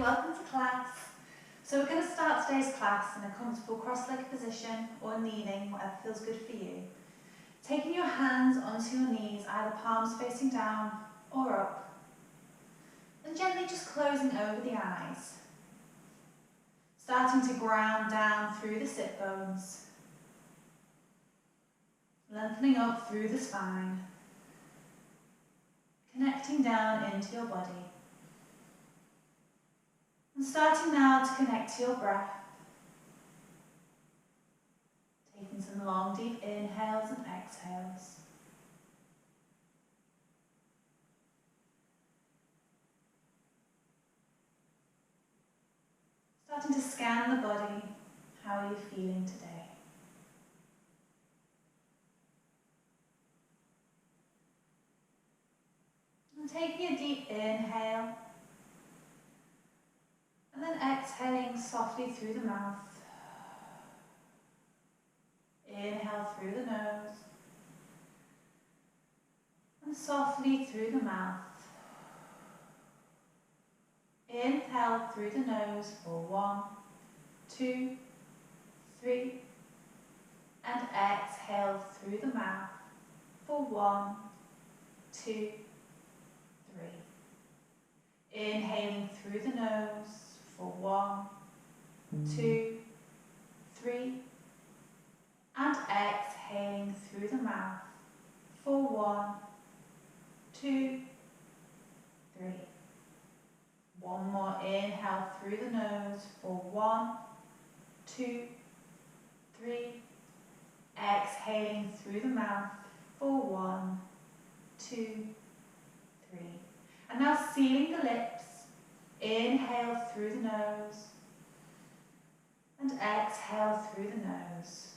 welcome to class. So we're going to start today's class in a comfortable cross-legged position or kneeling, whatever feels good for you. Taking your hands onto your knees, either palms facing down or up. And gently just closing over the eyes. Starting to ground down through the sit bones. Lengthening up through the spine. Connecting down into your body. And starting now to connect to your breath. Taking some long, deep inhales and exhales. Starting to scan the body. How are you feeling today? And taking a deep inhale. And then exhaling softly through the mouth. Inhale through the nose. And softly through the mouth. Inhale through the nose for 1, 2, 3. And exhale through the mouth for 1, 2, 3. Inhaling through the nose for 1, 2, 3. And exhaling through the mouth for 1, 2, 3. One more inhale through the nose for 1, 2, 3. Exhaling through the mouth for 1, 2, 3. And now sealing the lips. Inhale through the nose. And exhale through the nose.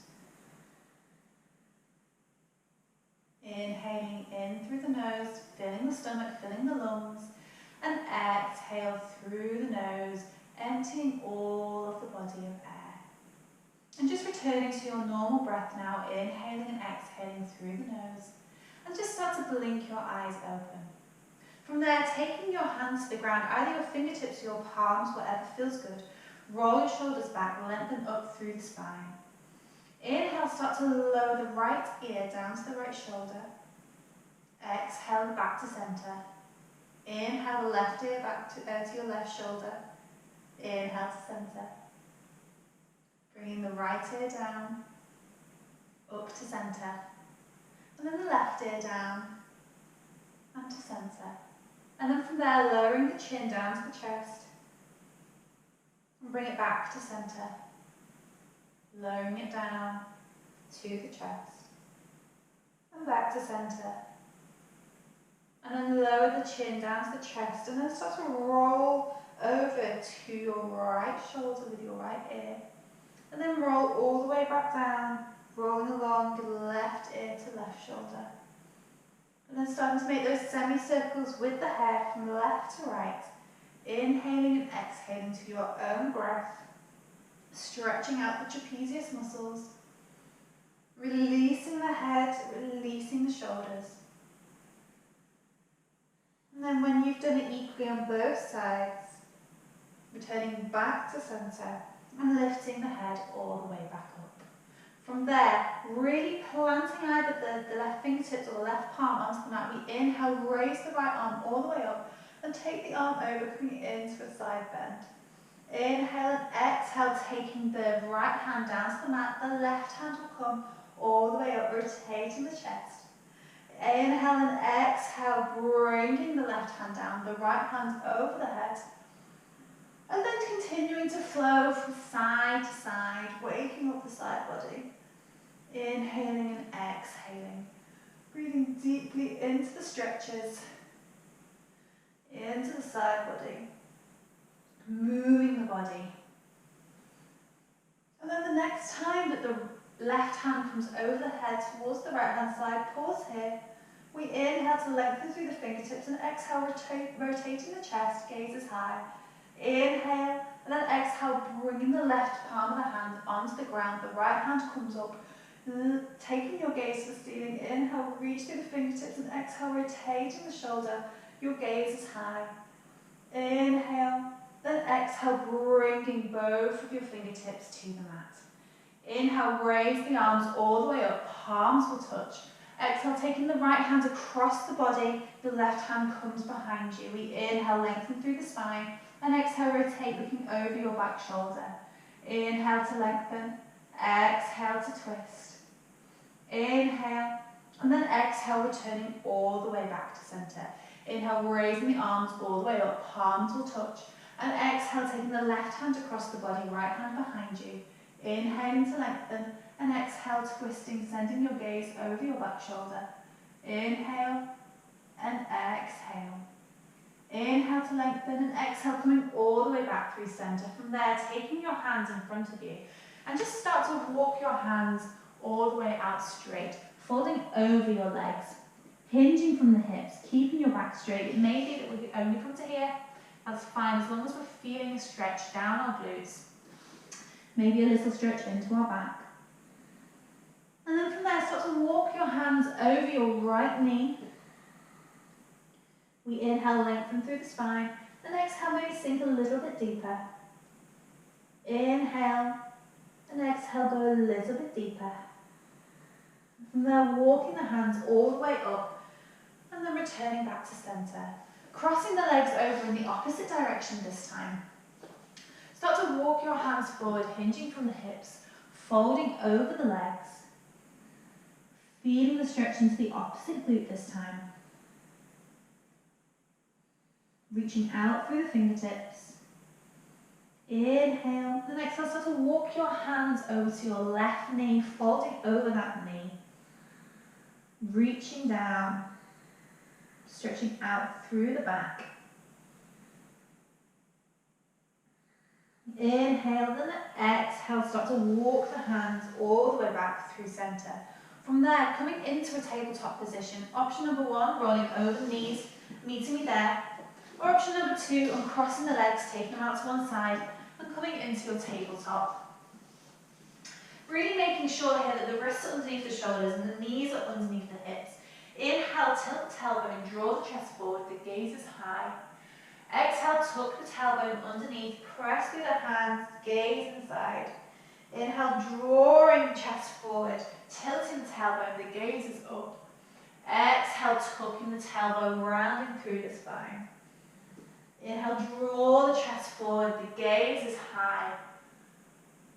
Inhaling in through the nose, filling the stomach, filling the lungs. And exhale through the nose, emptying all of the body of air. And just returning to your normal breath now, inhaling and exhaling through the nose. And just start to blink your eyes open. From there, taking your hands to the ground, either your fingertips or your palms, whatever feels good. Roll your shoulders back, lengthen up through the spine. Inhale, start to lower the right ear down to the right shoulder. Exhale, back to center. Inhale, the left ear back to your left shoulder. Inhale to center. Bringing the right ear down, up to center. And then the left ear down, and to center. And then from there, lowering the chin down to the chest. And bring it back to center. Lowering it down to the chest. And back to center. And then lower the chin down to the chest. And then start to roll over to your right shoulder with your right ear. And then roll all the way back down, rolling along left ear to left shoulder. And then starting to make those semicircles with the head from left to right. Inhaling and exhaling to your own breath. Stretching out the trapezius muscles. Releasing the head, releasing the shoulders. And then when you've done it equally on both sides, returning back to center and lifting the head all the way back up. From there, really planting either the left fingertips or the left palm onto the mat. We inhale, raise the right arm all the way up and take the arm over, coming into a side bend. Inhale and exhale, taking the right hand down to the mat. The left hand will come all the way up, rotating the chest. Inhale and exhale, bringing the left hand down, the right hand over the head. And then continuing to flow from side to side, waking up the side body. Inhaling and exhaling. Breathing deeply into the stretches, into the side body. Moving the body. And then the next time that the left hand comes over the head towards the right hand side, pause here. We inhale to lengthen through the fingertips and exhale, rotating the chest, gaze is high. Inhale and then exhale, bringing the left palm of the hand onto the ground. The right hand comes up, taking your gaze to the ceiling. Inhale, reach through the fingertips and exhale, rotating the shoulder. Your gaze is high. Inhale Then exhale, bringing both of your fingertips to the mat. Inhale, raise the arms all the way up, palms will touch. Exhale, taking the right hand across the body, the left hand comes behind you. We inhale, lengthen through the spine, and exhale, rotate, looking over your back shoulder. Inhale to lengthen, exhale to twist. Inhale, and then exhale, returning all the way back to center. Inhale, raising the arms all the way up, palms will touch. And exhale, taking the left hand across the body, right hand behind you. Inhaling to lengthen, and exhale, twisting, sending your gaze over your back shoulder. Inhale, and exhale. Inhale to lengthen, and exhale, coming all the way back through center. From there, taking your hands in front of you, and just start to walk your hands all the way out straight, folding over your legs, hinging from the hips, keeping your back straight. It may be that we only come to here. That's fine, as long as we're feeling a stretch down our glutes. Maybe a little stretch into our back. And then from there, start to walk your hands over your right knee. We inhale, lengthen through the spine. Then exhale, maybe sink a little bit deeper. Inhale, and exhale, go a little bit deeper. From there, walking the hands all the way up, and then returning back to center. Crossing the legs over in the opposite direction this time. Start to walk your hands forward, hinging from the hips, folding over the legs. Feeling the stretch into the opposite glute this time. Reaching out through the fingertips. Inhale, then exhale, start to walk your hands over to your left knee, folding over that knee. Reaching down, stretching out through the back. Inhale, then exhale, start to walk the hands all the way back through center. From there, coming into a tabletop position. Option number one, rolling over the knees, meeting me there. Or option number two, uncrossing the legs, taking them out to one side, and coming into your tabletop. Really making sure here that the wrists are underneath the shoulders and the knees are underneath the hips. Inhale, tilt the tailbone, draw the chest forward, the gaze is high. Exhale, tuck the tailbone underneath, press through the hands, gaze inside. Inhale, drawing the chest forward, tilting the tailbone, the gaze is up. Exhale, tucking the tailbone, rounding through the spine. Inhale, draw the chest forward, the gaze is high.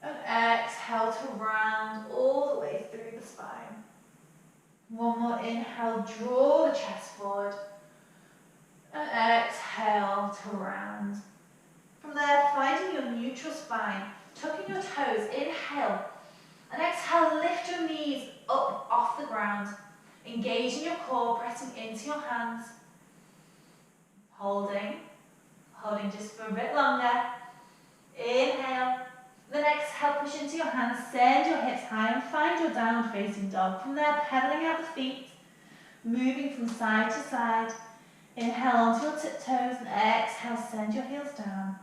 And exhale to round all the way through the spine. One more inhale, draw the chest forward. And exhale to round. From there, finding your neutral spine, tucking your toes, inhale. And exhale, lift your knees up off the ground. Engaging your core, pressing into your hands. Holding just for a bit longer. Inhale. Then exhale, push into your hands, send your hips high and find your downward facing dog. From there, pedaling out the feet, moving from side to side. Inhale onto your tiptoes and exhale, send your heels down.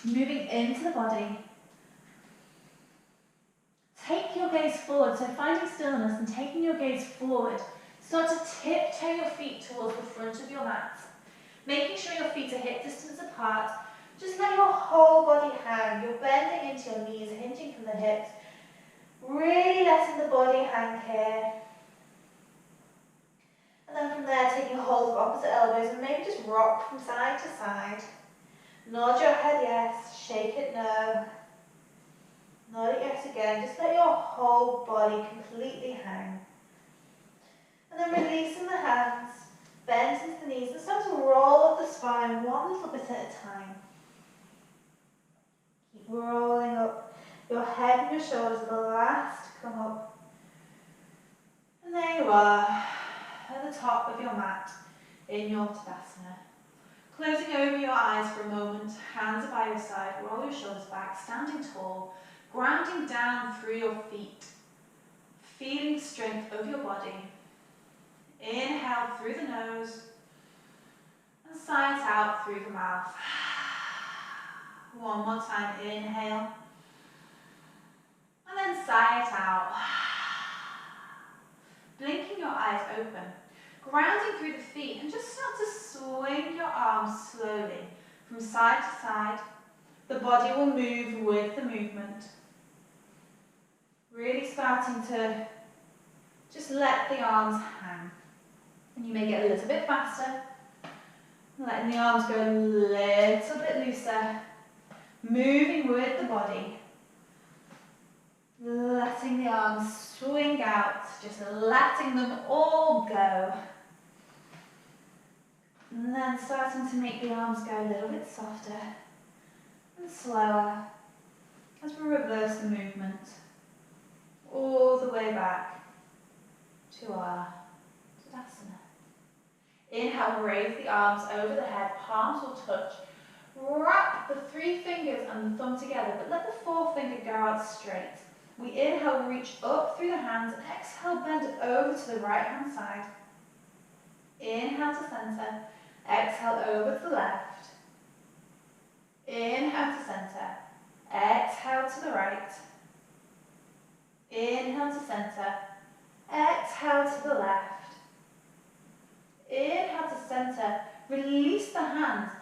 Moving into the body. Take your gaze forward, so finding stillness and taking your gaze forward. Start to tiptoe your feet towards the front of your mat. Making sure your feet are hip distance apart. Just let your whole body hang. You're bending into your knees, hinging from the hips. Really letting the body hang here. And then from there, taking hold of opposite elbows and maybe just rock from side to side. Nod your head yes, shake it no. Nod it yes again. Just let your whole body completely hang. And then releasing the hands, bend into the knees and start to roll up the spine one little bit at a time. Keep rolling up. Your head and your shoulders are the last to come up. And there you are, at the top of your mat in your Tadasana. Closing over your eyes for a moment, hands are by your side, roll your shoulders back, standing tall, grounding down through your feet, feeling strength of your body. Inhale through the nose, and sigh it out through the mouth. One more time, inhale, and then sigh it out. Blinking your eyes open, grounding through the feet, and just start to swing your arms slowly, from side to side. The body will move with the movement. Really starting to just let the arms hang. And you may get a little bit faster, letting the arms go a little bit looser, moving with the body, letting the arms swing out, just letting them all go. And then starting to make the arms go a little bit softer and slower as we reverse the movement all the way back to our Tadasana. Inhale, raise the arms over the head, palms will touch. Wrap the 3 fingers and the thumb together, but let the forefinger go out straight. We inhale, reach up through the hands, and exhale, bend over to the right hand side. Inhale to center, exhale over to the left. Inhale to center, exhale to the right. Inhale to center, exhale to the left. Inhale to center, release the hands.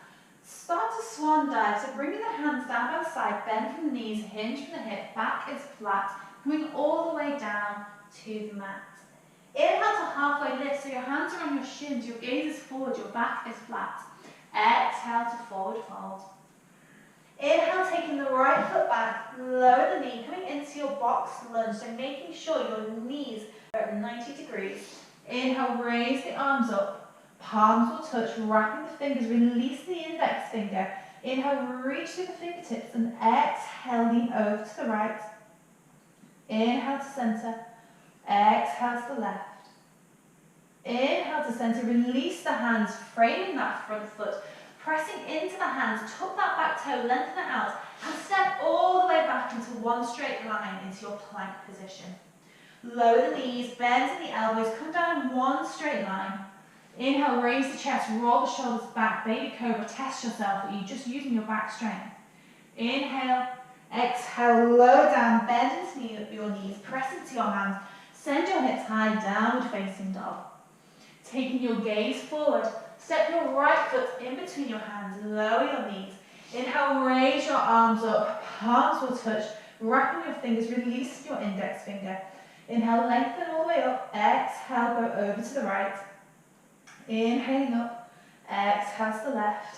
Start to swan dive, so bringing the hands down by the side, bend from the knees, hinge from the hip, back is flat, coming all the way down to the mat. Inhale to halfway lift, so your hands are on your shins, your gaze is forward, your back is flat. Exhale to forward fold. Inhale, taking the right foot back, lower the knee, coming into your box lunge, so making sure your knees are at 90 degrees. Inhale, raise the arms up, palms will touch, wrapping the fingers, release the index finger. Inhale, reach through the fingertips, and exhale, lean over to the right. Inhale to center, exhale to the left. Inhale to center, release the hands, framing that front foot, pressing into the hands, tuck that back toe, lengthen it out, and step all the way back into one straight line into your plank position. Lower the knees, bend in the elbows, come down in one straight line. Inhale, raise the chest, roll the shoulders back, baby cobra, test yourself. Are you just using your back strength? Inhale, exhale, lower down, bend into your knees, press into your hands, send your hips high, downward facing dog. Taking your gaze forward, step your right foot in between your hands, lower your knees. Inhale, raise your arms up, palms will touch, wrapping your fingers, release your index finger. Inhale, lengthen all the way up, exhale, go over to the right. Inhaling up, exhale to the left.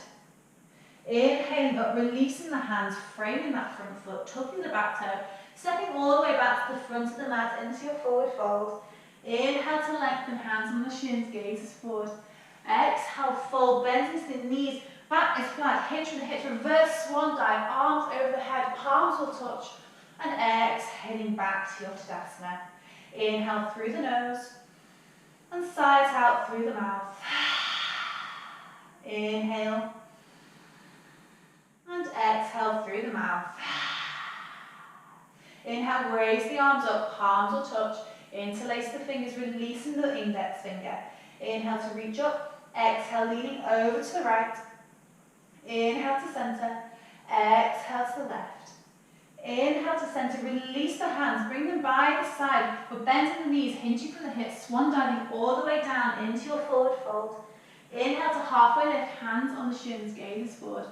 Inhaling up, releasing the hands, framing that front foot, tucking the back toe, stepping all the way back to the front of the mat into your forward fold. Inhale to lengthen, hands on the shins, gaze is forward. Exhale, fold, bend into the knees, back is flat, hinge from the hips, reverse swan dive, arms over the head, palms will touch, and exhaling back to your Tadasana. Inhale through the nose, and sides out through the mouth. Inhale, and exhale through the mouth. Inhale, raise the arms up, palms will touch, interlace the fingers, releasing the index finger. Inhale to reach up, exhale, leaning over to the right. Inhale to center, exhale to the left. Inhale to center, release the hands, bring them by the side. We're bending the knees, hinging from the hips, swan diving all the way down into your forward fold. Inhale to halfway lift, hands on the shins, gaze forward.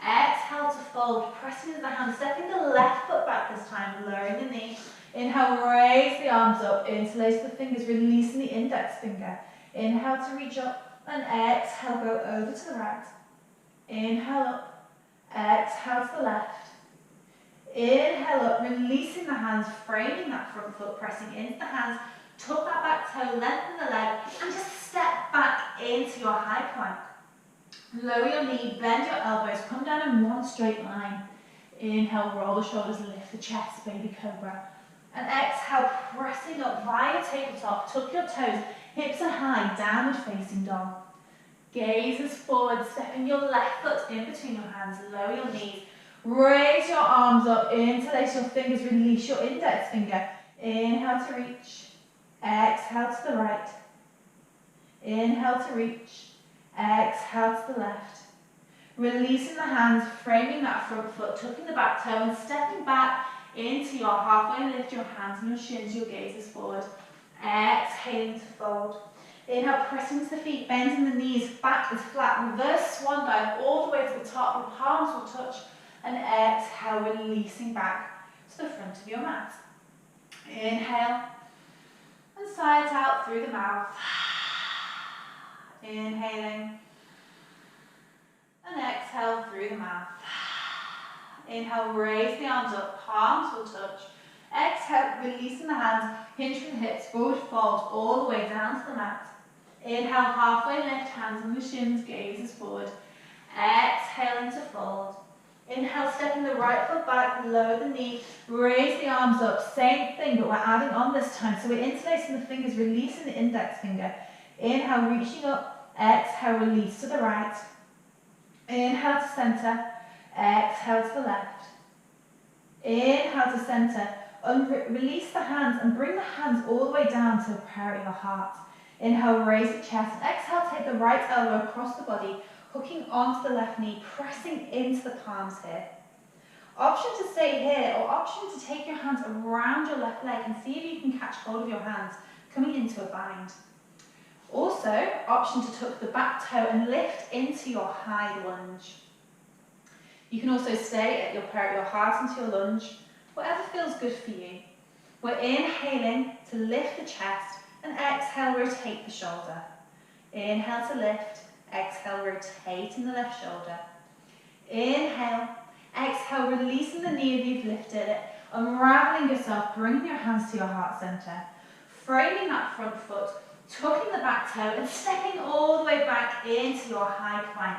Exhale to fold, pressing into the hands, stepping the left foot back this time, lowering the knee. Inhale, raise the arms up, interlace the fingers, releasing the index finger. Inhale to reach up, and exhale, go over to the right. Inhale up, exhale to the left. Inhale up, releasing the hands, framing that front foot, pressing into the hands, tuck that back toe, lengthen the leg, and just step back into your high plank. Lower your knee, bend your elbows, come down in one straight line. Inhale, roll the shoulders, lift the chest, baby cobra. And exhale, pressing up via tabletop, tuck your toes, hips are high, downward facing dog. Gaze is forward, stepping your left foot in between your hands, lower your knees. Raise your arms up, interlace your fingers, release your index finger. Inhale to reach, exhale to the right. Inhale to reach, exhale to the left. Releasing the hands, framing that front foot, tucking the back toe and stepping back into your halfway lift, your hands and your shins, your gaze is forward. Exhaling to fold. Inhale, press into the feet, bending the knees, back is flat, reverse swan dive all the way to the top, your palms will touch, and exhale, releasing back to the front of your mat. Inhale, and sides out through the mouth. Inhaling, and exhale through the mouth. Inhale, raise the arms up, palms will touch. Exhale, releasing the hands, hinge from the hips, forward fold all the way down to the mat. Inhale, halfway lift, hands on the shins, gazes forward. Exhale into fold. Inhale, stepping the right foot back, lower the knee, raise the arms up. Same thing, but we're adding on this time. So we're interlacing the fingers, releasing the index finger. Inhale, reaching up. Exhale, release to the right. Inhale to center. Exhale to the left. Inhale to center. Release the hands and bring the hands all the way down to the prayer of your heart. Inhale, raise the chest. Exhale, take the right elbow across the body, hooking onto the left knee, pressing into the palms here. Option to stay here, or option to take your hands around your left leg and see if you can catch hold of your hands, coming into a bind. Also, option to tuck the back toe and lift into your high lunge. You can also stay at your prayer of your heart into your lunge, whatever feels good for you. We're inhaling to lift the chest, and exhale, rotate the shoulder. Inhale to lift, exhale, rotating the left shoulder. Inhale, exhale, releasing the knee if you've lifted it, unraveling yourself, bringing your hands to your heart center, framing that front foot, tucking the back toe and stepping all the way back into your high plank.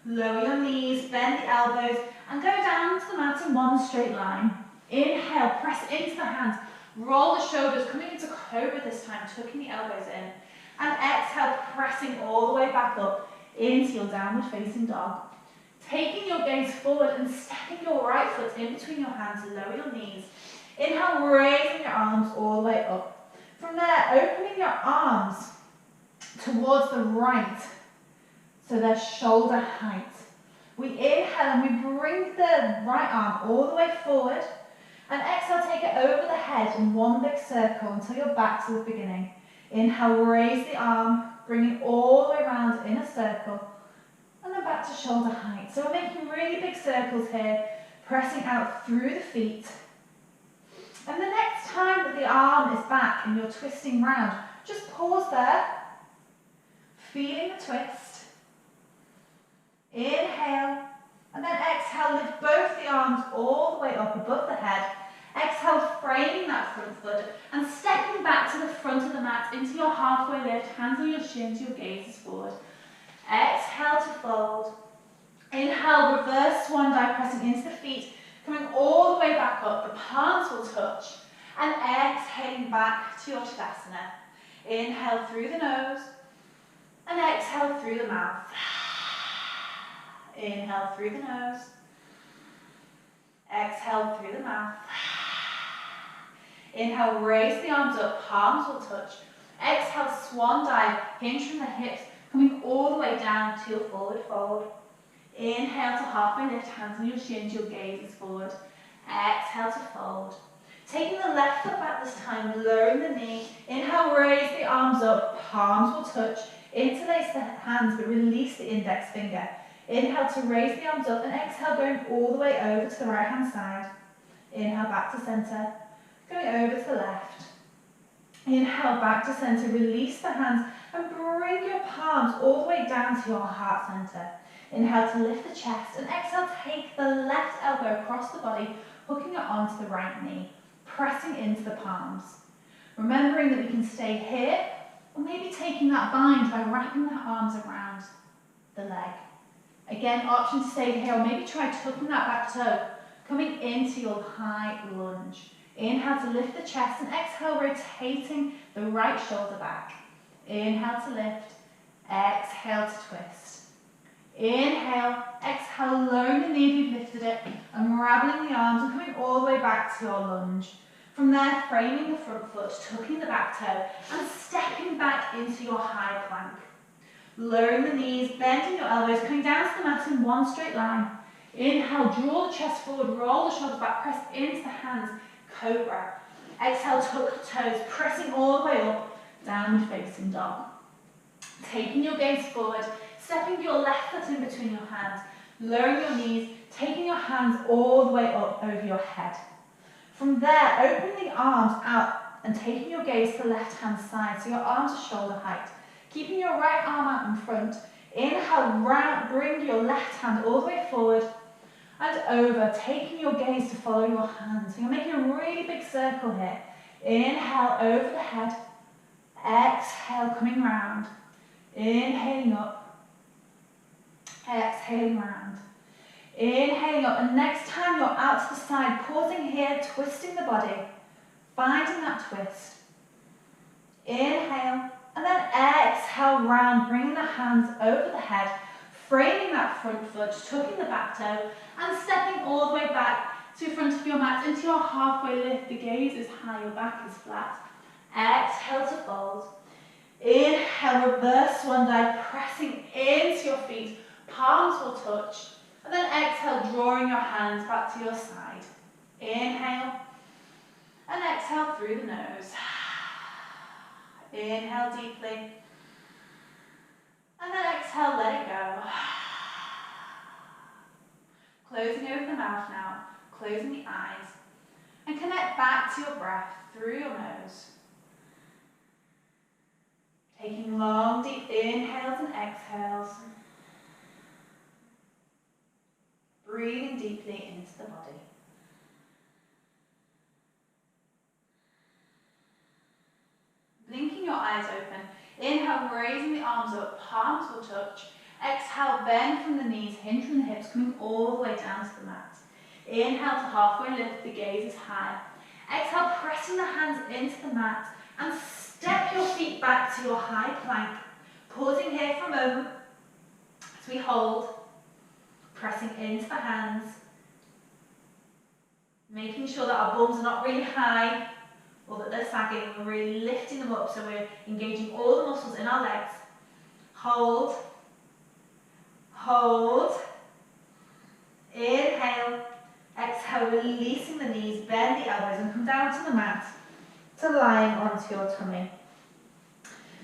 Lower your knees, bend the elbows and go down to the mat in one straight line. Inhale, press into the hands, roll the shoulders, coming into cobra this time, tucking the elbows in. And exhale, pressing all the way back up into your downward facing dog. Taking your gaze forward and stepping your right foot in between your hands, lower your knees. Inhale, raising your arms all the way up. From there, opening your arms towards the right, so they're shoulder height. We inhale and we bring the right arm all the way forward, and exhale, take it over the head in one big circle until you're back to the beginning. Inhale, raise the arm, bring it all the way around in a circle, and then back to shoulder height. So we're making really big circles here, pressing out through the feet. And the next time that the arm is back and you're twisting round, just pause there, feeling the twist. Inhale, and then exhale, lift both the arms all the way up above the head. Exhale, framing that front foot and stepping back to the front of the mat into your halfway lift, hands on your shins, your gaze is forward. Exhale to fold. Inhale, reverse swan dive, pressing into the feet, coming all the way back up, the palms will touch, and exhaling back to your Tadasana. Inhale through the nose, and exhale through the mouth. Inhale through the nose, exhale through the mouth. Inhale, raise the arms up, palms will touch. Exhale, swan dive, hinge from the hips, coming all the way down to your forward fold. Inhale to halfway lift, hands on your shins, your gaze is forward. Exhale to fold. Taking the left foot back this time, lowering the knee. Inhale, raise the arms up, palms will touch. Interlace the hands, but release the index finger. Inhale to raise the arms up, and exhale, going all the way over to the right hand side. Inhale, back to center, going over to the left. Inhale, back to center, release the hands, and bring your palms all the way down to your heart center. Inhale to lift the chest, and exhale, take the left elbow across the body, hooking it onto the right knee, pressing into the palms. Remembering that we can stay here, or maybe taking that bind by wrapping the arms around the leg. Again, option to stay here, or maybe try tucking that back toe, coming into your high lunge. Inhale to lift the chest, and exhale, rotating the right shoulder back. Inhale to lift, exhale to twist. Inhale, exhale, lowering the knee if you've lifted it, unraveling the arms and coming all the way back to your lunge. From there, framing the front foot, tucking the back toe, and stepping back into your high plank. Lowering the knees, bending your elbows, coming down to the mat in one straight line. Inhale, draw the chest forward, roll the shoulders back, press into the hands, cobra. Exhale, tuck the toes, pressing all the way up, downward facing dog. Taking your gaze forward, stepping your left foot in between your hands, lowering your knees, taking your hands all the way up over your head. From there, opening the arms out and taking your gaze to the left-hand side, so your arms are shoulder height. Keeping your right arm out in front. Inhale, round, bring your left hand all the way forward and over, taking your gaze to follow your hands. So you're making a really big circle here. Inhale, over the head. Exhale, coming round. Inhaling up. Exhaling round. Inhaling up, and next time you're out to the side, pausing here, twisting the body, finding that twist. Inhale, and then exhale round, bringing the hands over the head, framing that front foot, tucking the back toe, and stepping all the way back to the front of your mat into your halfway lift. The gaze is high, your back is flat. Exhale to fold. Inhale, reverse swan dive, pressing into your feet, palms will touch. And then exhale, drawing your hands back to your side. Inhale, and exhale through the nose. Inhale deeply, and then exhale, let it go. Closing over the mouth now, closing the eyes, and connect back to your breath through your nose. Taking long, deep inhales and exhales. Breathing deeply into the body. Blinking your eyes open. Inhale, raising the arms up, palms will touch. Exhale, bend from the knees, hinge from the hips, coming all the way down to the mat. Inhale to halfway lift, the gaze is high. Exhale, pressing the hands into the mat and step your feet back to your high plank. Pausing here for a moment as we hold, pressing into the hands, making sure that our bums are not really high or that they're sagging. We're really lifting them up, so we're engaging all the muscles in our legs. Hold, hold, inhale, exhale, releasing the knees, bend the elbows and come down to the mat to lying onto your tummy.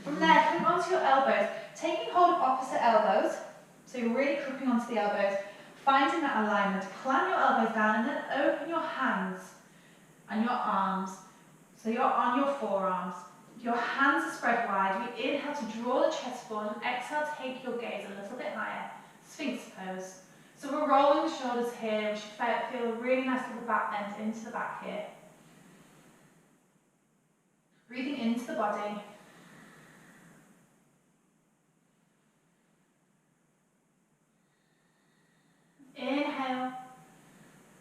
From there, coming onto your elbows, taking hold of opposite elbows, so you're really gripping onto the elbows, finding that alignment, climb your elbows down and then open your hands and your arms. So you're on your forearms. Your hands are spread wide. We inhale to draw the chest forward and exhale, take your gaze a little bit higher. Sphinx pose. So we're rolling the shoulders here. We should feel a really nice little back bend into the back here. Breathing into the body. Inhale,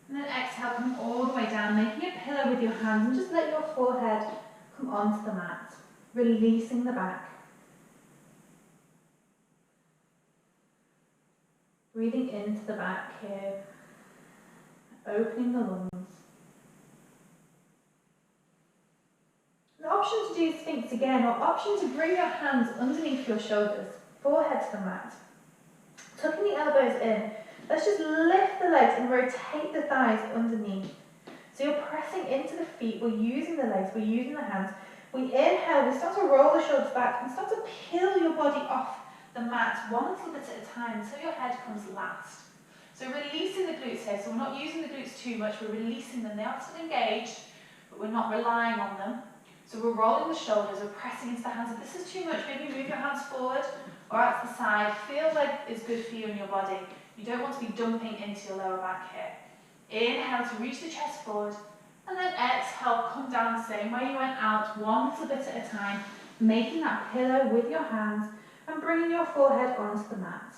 and then exhale, coming all the way down, making a pillow with your hands, and just let your forehead come onto the mat, releasing the back. Breathing into the back here, opening the lungs. An option to do Sphinx again, or option to bring your hands underneath your shoulders, forehead to the mat, tucking the elbows in. Let's just lift the legs and rotate the thighs underneath. So you're pressing into the feet, we're using the legs, we're using the hands. We inhale, we start to roll the shoulders back and start to peel your body off the mat one little bit at a time until your head comes last. So releasing the glutes here, so we're not using the glutes too much, we're releasing them. They are still engaged, but we're not relying on them. So we're rolling the shoulders, we're pressing into the hands. If this is too much, maybe move your hands forward or out to the side. Feel like it's good for you and your body. You don't want to be dumping into your lower back here. Inhale to reach the chest forward, and then exhale, come down the same way you went out, one little bit at a time, making that pillow with your hands and bringing your forehead onto the mat.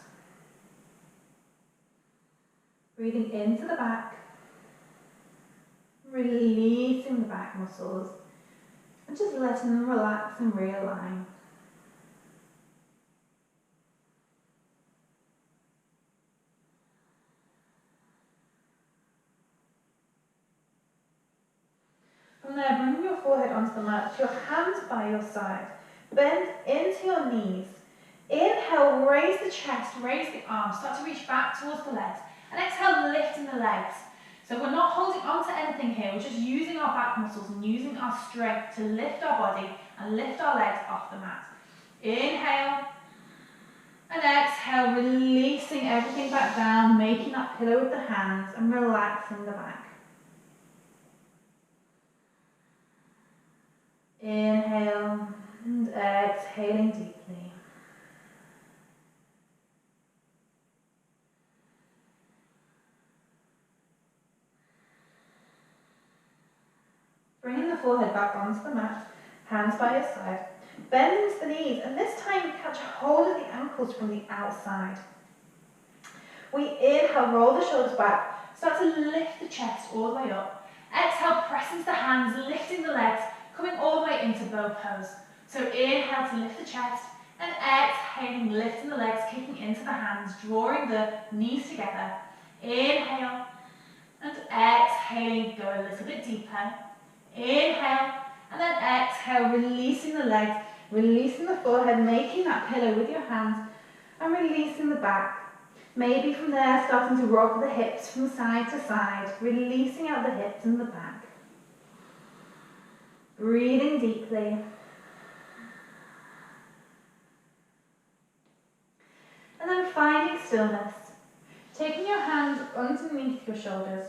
Breathing into the back, releasing the back muscles, and just letting them relax and realign. From there, bring your forehead onto the mat, your hands by your side. Bend into your knees. Inhale, raise the chest, raise the arms, start to reach back towards the legs. And exhale, lifting the legs. So we're not holding on to anything here, we're just using our back muscles and using our strength to lift our body and lift our legs off the mat. Inhale, that pillow with the hands and relaxing the back. Inhale and exhaling deeply. Bringing the forehead back onto the mat, hands by your side. Bend into the knees, and this time catch hold of the ankles from the outside. We inhale, roll the shoulders back, start to lift the chest all the way up. Exhale, press into the hands, lifting the legs, coming all the way into bow pose. So inhale to lift the chest, and exhaling, lifting the legs, kicking into the hands, drawing the knees together. Inhale, and exhaling, go a little bit deeper. Inhale, and then exhale, releasing the legs, releasing the forehead, making that pillow with your hands, and releasing the back. Maybe from there, starting to rock the hips from side to side, releasing out the hips and the back. Breathing deeply. And then finding stillness. Taking your hands underneath your shoulders.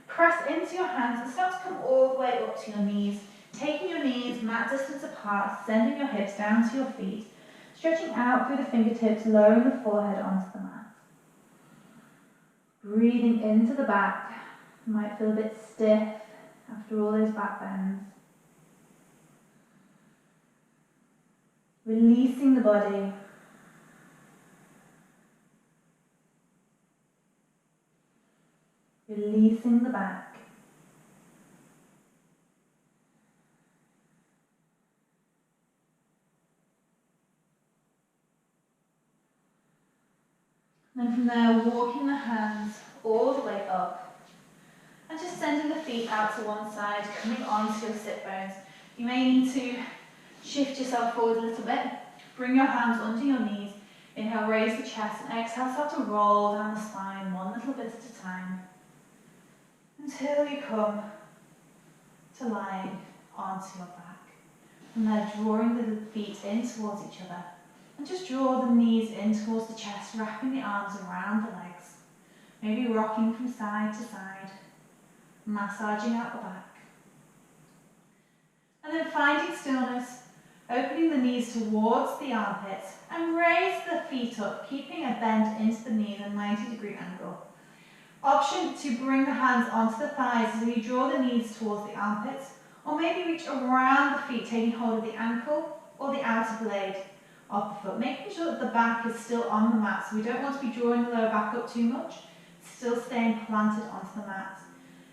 Press into your hands and start to come all the way up to your knees. Taking your knees mat distance apart, sending your hips down to your feet. Stretching out through the fingertips, lowering the forehead onto the mat. Breathing into the back. You might feel a bit stiff after all those back bends. Releasing the body. Releasing the back. And from there, walking the hands all the way up. And just sending the feet out to one side, coming onto your sit bones. You may need to shift yourself forward a little bit. Bring your hands under your knees. Inhale, raise the chest, and exhale, start to roll down the spine one little bit at a time. Until you come to lying onto your back. From there, drawing the feet in towards each other. And just draw the knees in towards the chest, wrapping the arms around the legs. Maybe rocking from side to side, massaging out the back. And then finding stillness, opening the knees towards the armpits and raise the feet up, keeping a bend into the knee at a 90-degree angle. Option to bring the hands onto the thighs as you draw the knees towards the armpits, or maybe reach around the feet, taking hold of the ankle or the outer blade of the foot, making sure that the back is still on the mat. So we don't want to be drawing the lower back up too much, still staying planted onto the mat.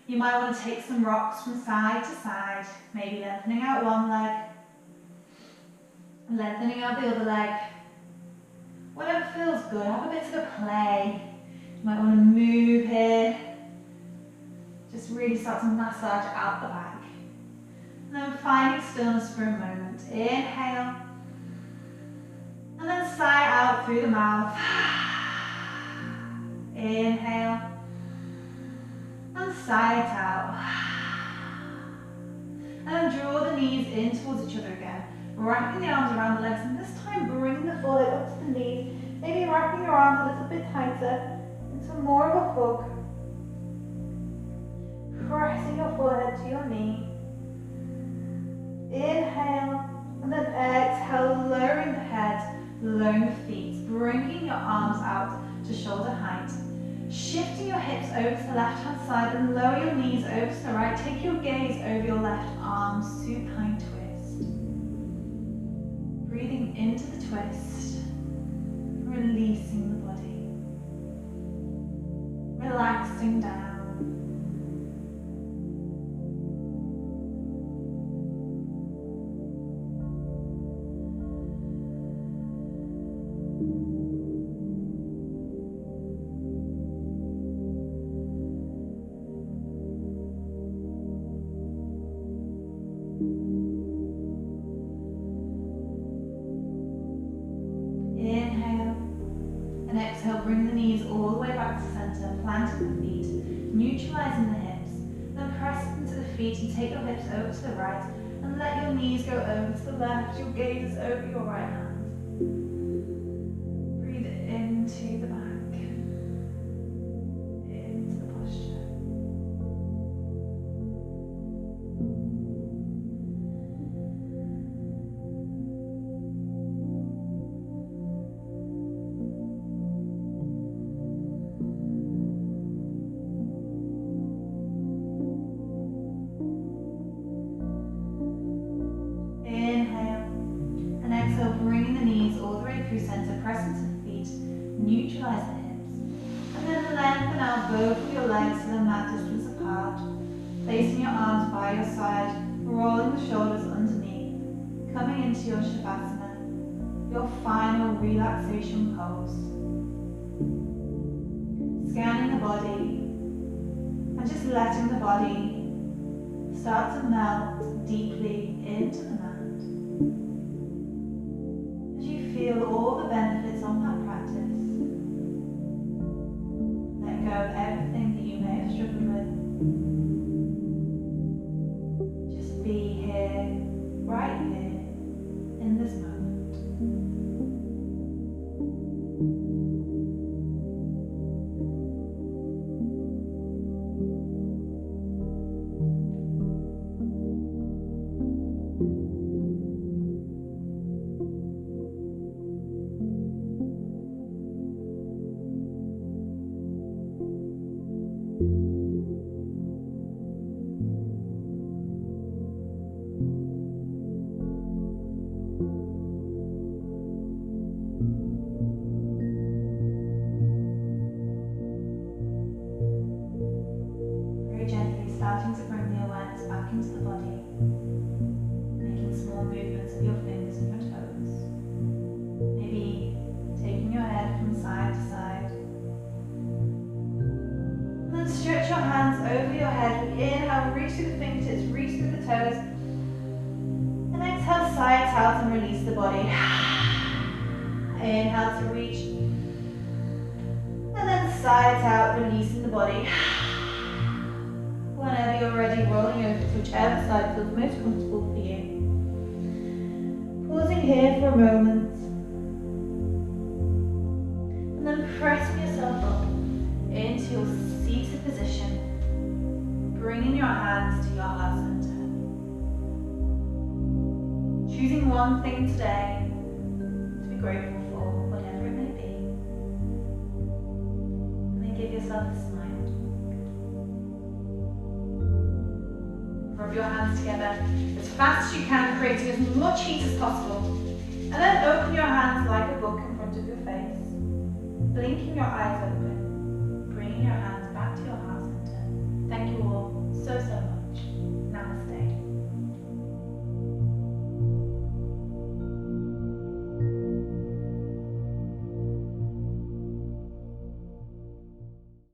You might want to take some rocks from side to side, maybe lengthening out one leg, lengthening out the other leg. Whatever feels good, have a bit of a play. You might want to move here. Just really start to massage out the back. And then finding stillness for a moment. Inhale. And then sigh out through the mouth. Inhale. And sigh it out. And then draw the knees in towards each other again. Wrapping the arms around the legs, and this time bringing the forehead up to the knees. Maybe wrapping your arms a little bit tighter into more of a hug. Pressing your forehead to your knee. Inhale, and then exhale, lowering the head, lowering the feet, bringing your arms out to shoulder height. Shifting your hips over to the left hand side and lower your knees over to the right. Take your gaze over your left arm, supine twist. Breathing into the twist, releasing the body. Relaxing down. Inhale and exhale, bring the knees all the way back to center, planting the feet, neutralizing the hips, then press into the feet and take your hips over to the right and let your knees go over to the left, your gaze is over your right hand. Breathe into the back. so bringing the knees all the way through center, press into the feet, neutralize the hips. And then lengthen out both of your legs to the mat distance apart. Placing your arms by your side, rolling the shoulders underneath, coming into your Shavasana, your final relaxation pose. Scanning the body, and just letting the body start to melt deeply into the mat. As you feel all the benefits of that practice, let go of everything that you may have struggled with. Just be here, right here, in this moment. Starting to bring the awareness back into the body, making small movements of your fingers and your toes. Maybe taking your head from side to side. And then stretch your hands over your head. Inhale, reach through the fingertips, reach through the toes. And exhale, sigh it out and release the body. Inhale to reach. And then sigh it out, releasing the body. Whenever you're ready, rolling over to whichever side feels most comfortable for you. Pausing here for a moment. And then pressing yourself up into your seated position. Bringing your hands to your heart center. Choosing one thing today to be grateful for, whatever it may be. And then give yourself a smile. Rub your hands together as fast as you can, creating as much heat as possible. And then open your hands like a book in front of your face, blinking your eyes open.